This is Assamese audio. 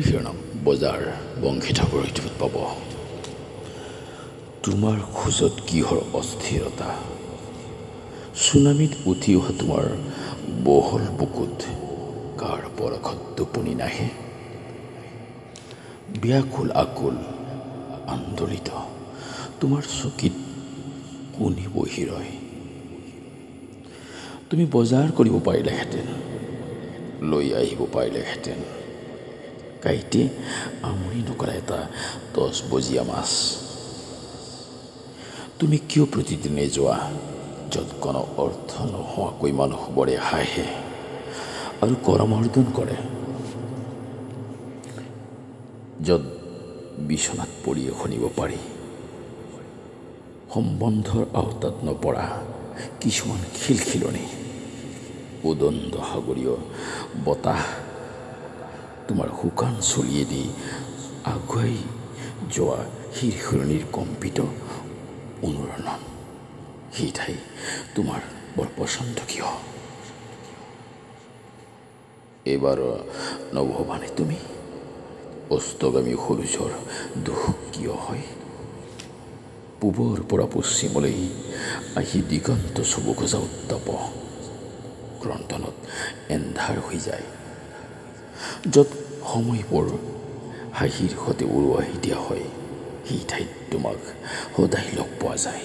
শিৰোনাম বজাৰ বংশী ঠাকুৰ ইউটিউবত পাব। তোমাৰ খোজত কিহৰ অস্থিৰতা, চুনামিত উঠি অহা তোমাৰ বহল বুকুত কাৰ পৰশত টোপনি নাহে। ব্যাকুল আকুল আন্দোলিত তোমাৰ চকীত কোনে বহি ৰয়। তুমি বজাৰ কৰিব পাৰিলেহেঁতেন, লৈ আহিব পাৰিলেহেঁতেন কাইতে আমনি নকৰা এটা 10 বজীয়া মাছ। তুমি কিয় প্ৰতিদিনে যোৱা য'ত কোনো অৰ্থ নোহোৱাকৈ মানুহবোৰে হাঁহে আৰু কৰমৰ্দন কৰে, য'ত বিচনাত পৰিয়ে শুনিব পাৰি সম্বন্ধৰ আওতাত নপৰা কিছুমান খিলখিলনি। উদণ্ড সাগৰীয় বতাহ তোমাৰ শুকান চুলিয়েদি আগুৱাই যোৱা শিৰশিৰণিৰ কম্পিত অনুৰণন। সেই ঠাই তোমাৰ বৰ পচন্দ কিয়? এইবাৰ নভবানে তুমি অস্তগামী সূৰ্যৰ দুখ কিয় হয়? পূবৰ পৰা পশ্চিমলৈ আহি দিগন্ত চুব খোজা উত্তাপ ক্ৰন্দনত এন্ধাৰ হৈ যায়, য'ত সময়বোৰ হাঁহিৰ সতে উৰুৱাই দিয়া হয়। সেই ঠাইত তোমাক সদায় লগ পোৱা যায়।